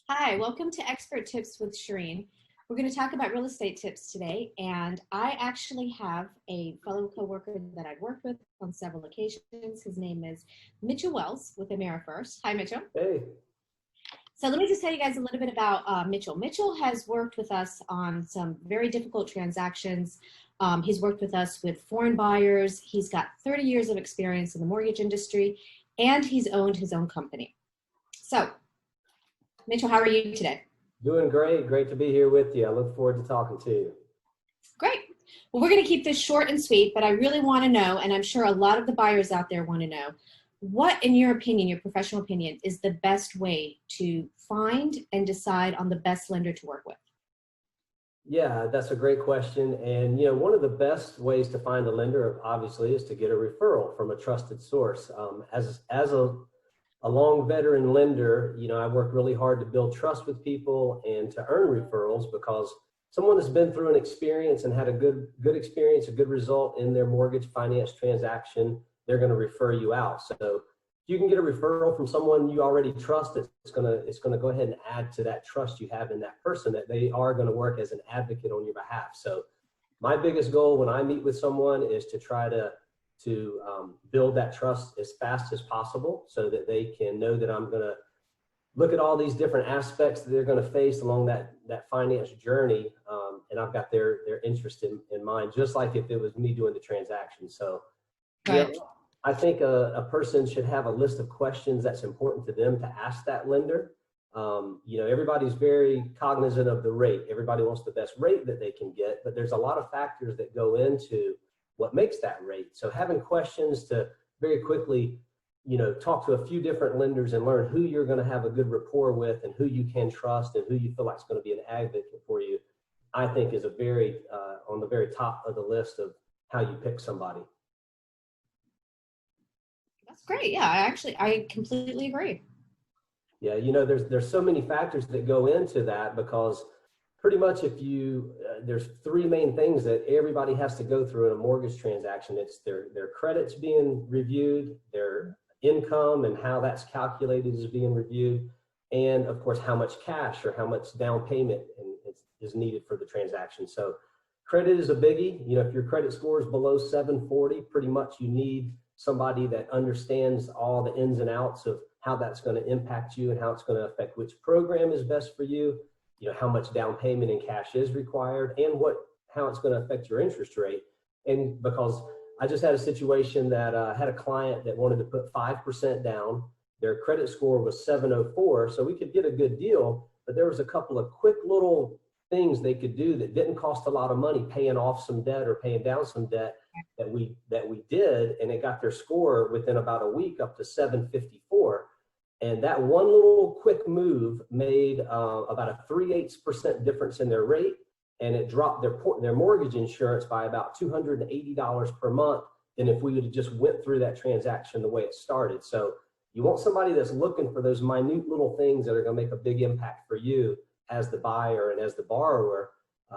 Hi, welcome to Expert Tips with Sherine. We're going to talk about real estate tips today, and I actually have a fellow coworker that I've worked with on several occasions. His name is Mitchell Wells with Amerifirst. Hi, Mitchell. Hey. So let me just tell you guys a little bit about Mitchell. Mitchell has worked with us on some very difficult transactions. He's worked with us with foreign buyers. He's got 30 years of experience in the mortgage industry, and he's owned his own company. So, Mitchell, how are you today? Doing great. Great to be here with you. I look forward to talking to you. Great. Well, we're going to keep this short and sweet, but I really want to know, and I'm sure a lot of the buyers out there want to know, what, in your opinion, your professional opinion, is the best way to find and decide on the best lender to work with? Yeah, that's a great question. And, one of the best ways to find a lender, obviously, is to get a referral from a trusted source. As a long veteran lender, I work really hard to build trust with people and to earn referrals, because someone that's been through an experience and had a good experience, a good result in their mortgage finance transaction, they're going to refer you out. So if you can get a referral from someone you already trust, it's going to go ahead and add to that trust you have in that person, that they are going to work as an advocate on your behalf. So my biggest goal when I meet with someone is to try to build that trust as fast as possible, so that they can know that I'm going to look at all these different aspects that they're going to face along that finance journey, and I've got their interest in mind, just like if it was me doing the transaction. So Right. I think a person should have a list of questions that's important to them to ask that lender. Everybody's very cognizant of the rate. Everybody wants the best rate that they can get, but there's a lot of factors that go into what makes that rate. So having questions to very quickly, talk to a few different lenders and learn who you're going to have a good rapport with and who you can trust and who you feel like is going to be an advocate for you, I think is on the very top of the list of how you pick somebody. That's great. Yeah, I completely agree. Yeah, there's so many factors that go into that, because pretty much there's three main things that everybody has to go through in a mortgage transaction. It's their credits being reviewed, their income and how that's calculated is being reviewed, and of course how much cash or how much down payment is needed for the transaction. So credit is a biggie. If your credit score is below 740, pretty much you need somebody that understands all the ins and outs of how that's going to impact you and how it's going to affect which program is best for you, how much down payment and cash is required, and how it's going to affect your interest rate. And because I just had a situation that had a client that wanted to put 5% down. Their credit score was 704, so we could get a good deal, but there was a couple of quick little things they could do that didn't cost a lot of money, paying off some debt or paying down some debt that we did, and it got their score within about a week up to 754. And that one little quick move made about a 3/8% difference in their rate, and it dropped their mortgage insurance by about $280 per month than if we would have just went through that transaction the way it started. So you want somebody that's looking for those minute little things that are going to make a big impact for you as the buyer and as the borrower,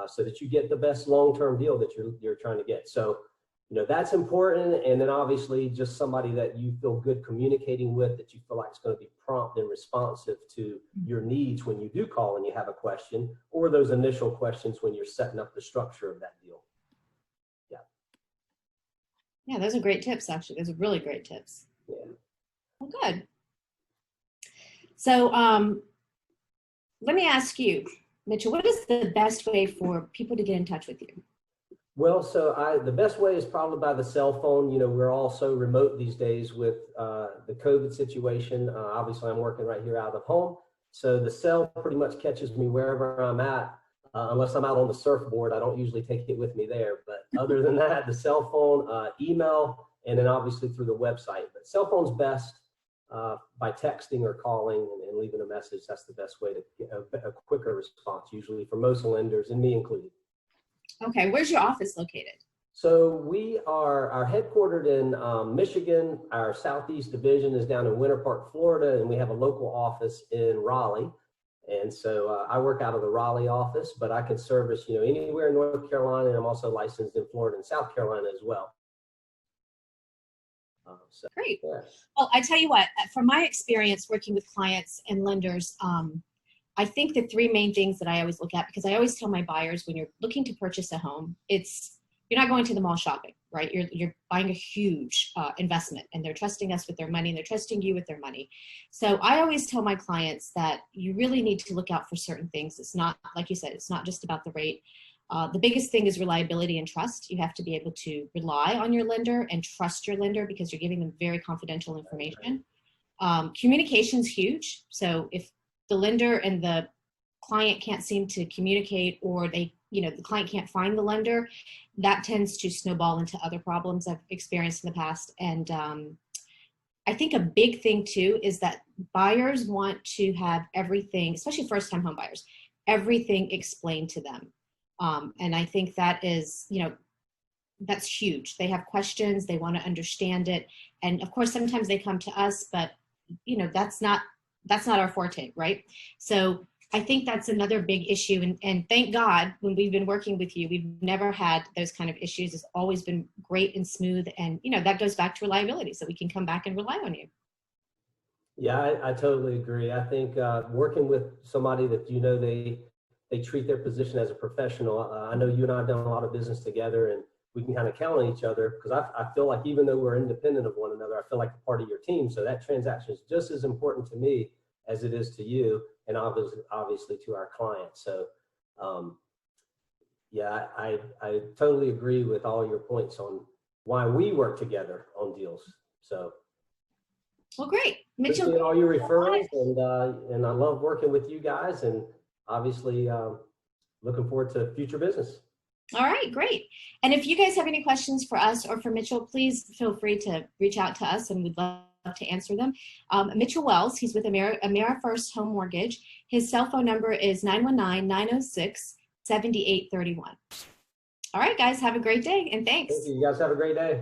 so that you get the best long-term deal that you're trying to get. So that's important. And then obviously just somebody that you feel good communicating with, that you feel like is going to be prompt and responsive to your needs when you do call and you have a question, or those initial questions when you're setting up the structure of that deal. Yeah. Yeah, those are great tips, actually. Those are really great tips. Yeah. Well, good. So let me ask you, Mitchell, what is the best way for people to get in touch with you? Well, so the best way is probably by the cell phone. We're all so remote these days with the COVID situation. Obviously, I'm working right here out of home. So the cell pretty much catches me wherever I'm at, unless I'm out on the surfboard. I don't usually take it with me there. But other than that, the cell phone, email, and then obviously through the website. But cell phone's best by texting or calling and leaving a message. That's the best way to get a quicker response, usually for most lenders, and me included. Okay, where's your office located? So we are headquartered in Michigan. Our Southeast division is down in Winter Park, Florida, and we have a local office in Raleigh. And so I work out of the Raleigh office, but I can service anywhere in North Carolina, and I'm also licensed in Florida and South Carolina as well. Great. Yeah. Well, I tell you what, from my experience working with clients and lenders, I think the three main things that I always look at, because I always tell my buyers, when you're looking to purchase a home, you're not going to the mall shopping, right? You're buying a huge investment, and they're trusting us with their money, and they're trusting you with their money. So I always tell my clients that you really need to look out for certain things. It's not, like you said, it's not just about the rate. The biggest thing is reliability and trust. You have to be able to rely on your lender and trust your lender, because you're giving them very confidential information. Communication's huge. So if the lender and the client can't seem to communicate, or the client can't find the lender, that tends to snowball into other problems I've experienced in the past. And I think a big thing too is that buyers want to have everything, especially first-time home buyers, everything explained to them. And I think that is, that's huge. They have questions, they want to understand it. And of course, sometimes they come to us, but that's not our forte, right? So I think that's another big issue. And thank God, when we've been working with you, we've never had those kind of issues. It's always been great and smooth. And, that goes back to reliability, so we can come back and rely on you. Yeah, I totally agree. I think working with somebody that, they treat their position as a professional. I know you and I have done a lot of business together, and we can kind of count on each other, because I feel like even though we're independent of one another, I feel like a part of your team. So that transaction is just as important to me as it is to you, and obviously to our clients. So yeah, I totally agree with all your points on why we work together on deals. So well, great. Mitchell, appreciate all your referrals, and I love working with you guys, and obviously looking forward to future business. All right, great. And if you guys have any questions for us or for Mitchell, please feel free to reach out to us, and we'd love to answer them. Mitchell Wells, he's with Amerifirst Home Mortgage. His cell phone number is 919-906-7831. All right, guys, have a great day, and thanks. Thank you. You guys have a great day.